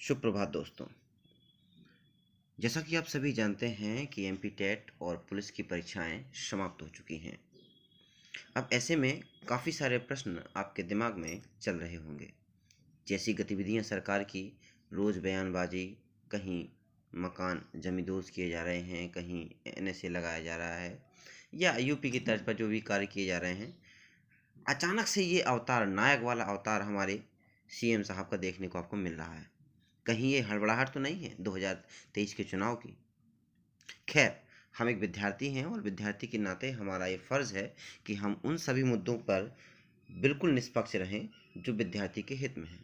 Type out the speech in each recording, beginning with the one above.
सुप्रभात दोस्तों। जैसा कि आप सभी जानते हैं कि एमपी टेट और पुलिस की परीक्षाएं समाप्त हो चुकी हैं। अब ऐसे में काफ़ी सारे प्रश्न आपके दिमाग में चल रहे होंगे। जैसी गतिविधियां सरकार की, रोज़ बयानबाजी, कहीं मकान जमींदोज किए जा रहे हैं, कहीं एनएसए लगाया जा रहा है, या यूपी की तर्ज पर जो भी कार्य किए जा रहे हैं। अचानक से ये अवतार, नायक वाला अवतार हमारे सीएम साहब का देखने को आपको मिल रहा है। कहीं ये हड़बड़ाहट तो नहीं है 2023 के चुनाव की? खैर, हम एक विद्यार्थी हैं और विद्यार्थी के नाते हमारा ये फ़र्ज़ है कि हम उन सभी मुद्दों पर बिल्कुल निष्पक्ष रहें जो विद्यार्थी के हित में हैं।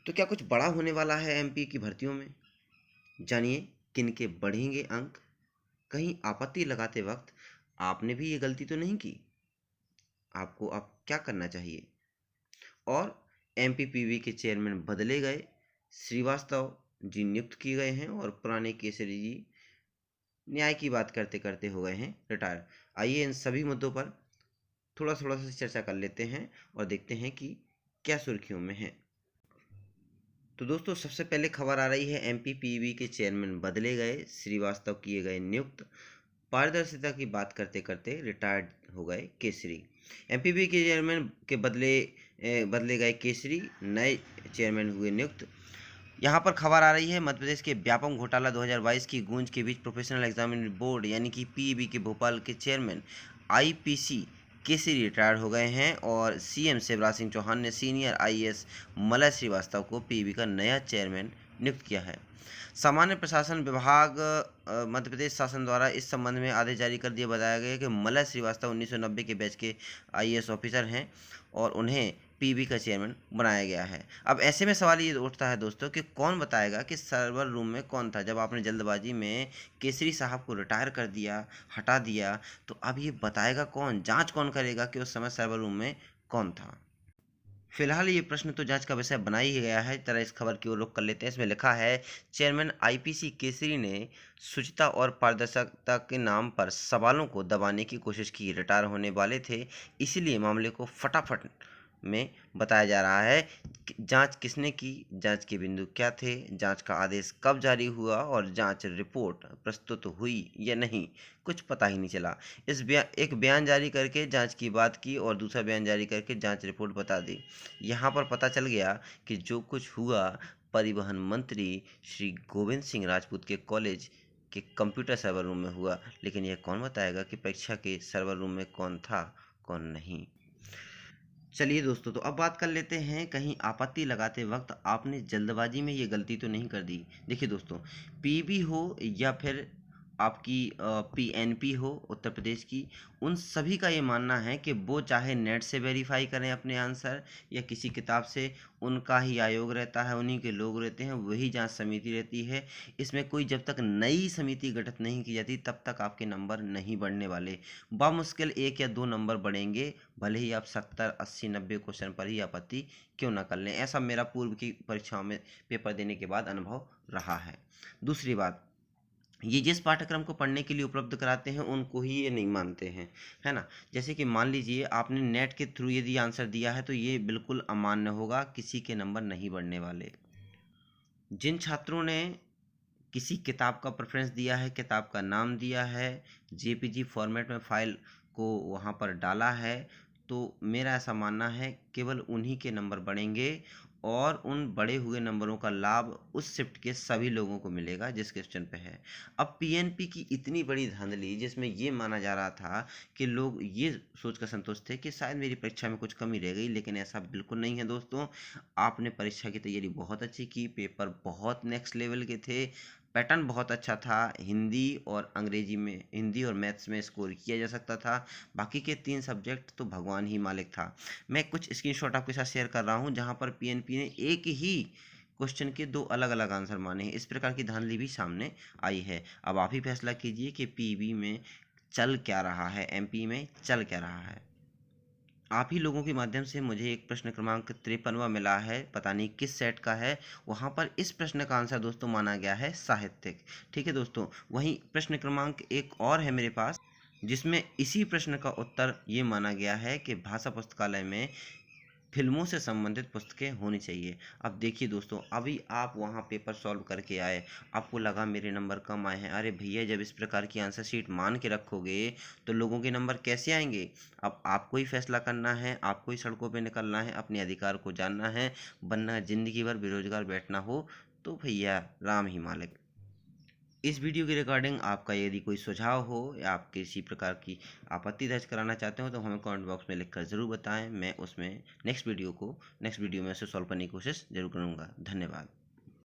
तो क्या कुछ बड़ा होने वाला है एमपी की भर्तियों में? जानिए किनके बढ़ेंगे अंक। कहीं आपत्ति लगाते वक्त आपने भी ये गलती तो नहीं की? आपको अब क्या करना चाहिए? और एमपीपीबी के चेयरमैन बदले गए, श्रीवास्तव जी नियुक्त किए गए हैं और पुराने केसरी जी न्याय की बात करते करते हो गए हैं रिटायर। आइए इन सभी मुद्दों पर थोड़ा थोड़ा सा चर्चा कर लेते हैं और देखते हैं कि क्या सुर्खियों में है। तो दोस्तों, सबसे पहले खबर आ रही है एमपीपीबी के चेयरमैन बदले गए, श्रीवास्तव किए गए नियुक्त। पारदर्शिता की बात करते करते रिटायर्ड हो गए केसरी। एमपीपी के चेयरमैन के बदले गए केसरी, नए चेयरमैन हुए नियुक्त। यहाँ पर खबर आ रही है मध्य प्रदेश के व्यापम घोटाला 2022 की गूंज के बीच प्रोफेशनल एग्जामिनेशन बोर्ड यानी कि पीईबी के भोपाल के चेयरमैन आईपीसी केसरी रिटायर हो गए हैं और सीएम शिवराज सिंह चौहान ने सीनियर आईएएस मलय श्रीवास्तव को पीईबी का नया चेयरमैन नियुक्त किया है। सामान्य प्रशासन विभाग मध्य प्रदेश शासन द्वारा इस संबंध में आदेश जारी कर दिया। बताया गया कि मलय श्रीवास्तव 1990 के बैच के आईएएस ऑफिसर हैं और उन्हें पीबी का चेयरमैन बनाया गया है। अब ऐसे में सवाल ये उठता है दोस्तों कि कौन बताएगा कि सर्वर रूम में कौन था जब आपने जल्दबाजी में केसरी साहब को रिटायर कर दिया, हटा दिया। तो अब ये बताएगा कौन, जांच कौन करेगा कि उस समय सर्वर रूम में कौन था? फिलहाल ये प्रश्न तो जांच का विषय बना ही गया है। तरह इस खबर की ओर रुख कर लेते हैं। इसमें लिखा है, चेयरमैन आईपीसी केसरी ने शुचिता और पारदर्शिता के नाम पर सवालों को दबाने की कोशिश की। रिटायर होने वाले थे, इसीलिए मामले को फटाफट में बताया जा रहा है। जांच किसने की, जांच के बिंदु क्या थे, जांच का आदेश कब जारी हुआ और जांच रिपोर्ट प्रस्तुत हुई या नहीं, कुछ पता ही नहीं चला। एक बयान जारी करके जांच की बात की और दूसरा बयान जारी करके जांच रिपोर्ट बता दी। यहाँ पर पता चल गया कि जो कुछ हुआ परिवहन मंत्री श्री गोविंद सिंह राजपूत के कॉलेज के कंप्यूटर सर्वर रूम में हुआ। लेकिन यह कौन बताएगा कि परीक्षा के सर्वर रूम में कौन था, कौन नहीं? चलिए दोस्तों, तो अब बात कर लेते हैं, कहीं आपत्ति लगाते वक्त आपने जल्दबाजी में ये गलती तो नहीं कर दी। देखिए दोस्तों, पीबी हो या फिर आपकी पीएनपी हो उत्तर प्रदेश की, उन सभी का ये मानना है कि वो चाहे नेट से वेरीफाई करें अपने आंसर या किसी किताब से, उनका ही आयोग रहता है, उन्हीं के लोग रहते हैं, वही जांच समिति रहती है। इसमें कोई जब तक नई समिति गठित नहीं की जाती तब तक आपके नंबर नहीं बढ़ने वाले। बामुश्किल 1 या 2 नंबर बढ़ेंगे, भले ही आप 70, 80, 90 क्वेश्चन पर ही आपत्ति क्यों ना कर लें। ऐसा मेरा पूर्व की परीक्षाओं में पेपर देने के बाद अनुभव रहा है। दूसरी बात, ये जिस पाठ्यक्रम को पढ़ने के लिए उपलब्ध कराते हैं उनको ही ये नहीं मानते हैं, है ना? जैसे कि मान लीजिए आपने नेट के थ्रू यदि आंसर दिया है तो ये बिल्कुल अमान्य होगा, किसी के नंबर नहीं बढ़ने वाले। जिन छात्रों ने किसी किताब का प्रेफरेंस दिया है, किताब का नाम दिया है, जेपीजी फॉर्मेट में फाइल को वहाँ पर डाला है, तो मेरा ऐसा मानना है केवल उन्हीं के नंबर बढ़ेंगे और उन बढ़े हुए नंबरों का लाभ उस शिफ्ट के सभी लोगों को मिलेगा जिस क्वेश्चन पे है। अब पीएनपी की इतनी बड़ी धांधली जिसमें ये माना जा रहा था कि लोग ये सोचकर संतुष्ट थे कि शायद मेरी परीक्षा में कुछ कमी रह गई, लेकिन ऐसा बिल्कुल नहीं है दोस्तों। आपने परीक्षा की तैयारी बहुत अच्छी की, पेपर बहुत नेक्स्ट लेवल के थे, पैटर्न बहुत अच्छा था। हिंदी और अंग्रेजी में, हिंदी और मैथ्स में स्कोर किया जा सकता था। बाकी के 3 सब्जेक्ट तो भगवान ही मालिक था। मैं कुछ स्क्रीनशॉट आपके साथ शेयर कर रहा हूँ जहाँ पर पीएनपी ने एक ही क्वेश्चन के 2 अलग अलग आंसर माने हैं। इस प्रकार की धांधली भी सामने आई है। अब आप ही फैसला कीजिए कि पीबी में चल क्या रहा है, एमपी में चल क्या रहा है। आप ही लोगों के माध्यम से मुझे एक प्रश्न क्रमांक 53वां मिला है, पता नहीं किस सेट का है। वहाँ पर इस प्रश्न का आंसर दोस्तों माना गया है साहित्यिक। ठीक है दोस्तों, वहीं प्रश्न क्रमांक एक और है मेरे पास जिसमें इसी प्रश्न का उत्तर ये माना गया है कि भाषा पुस्तकालय में फिल्मों से संबंधित पुस्तकें होनी चाहिए। अब देखिए दोस्तों, अभी आप वहाँ पेपर सॉल्व करके आए, आपको लगा मेरे नंबर कम आए हैं। अरे भैया, जब इस प्रकार की आंसर शीट मान के रखोगे तो लोगों के नंबर कैसे आएंगे? अब आपको ही फैसला करना है, आपको ही सड़कों पे निकलना है, अपने अधिकार को जानना है, वरना ज़िंदगी भर बेरोजगार बैठना हो तो भैया राम ही मालिक। इस वीडियो की रिकॉर्डिंग आपका यदि कोई सुझाव हो या आप किसी प्रकार की आपत्ति दर्ज कराना चाहते हो तो हमें कमेंट बॉक्स में लिखकर ज़रूर बताएं। मैं उसमें नेक्स्ट वीडियो में उसे सॉल्व करने की कोशिश ज़रूर करूँगा। धन्यवाद।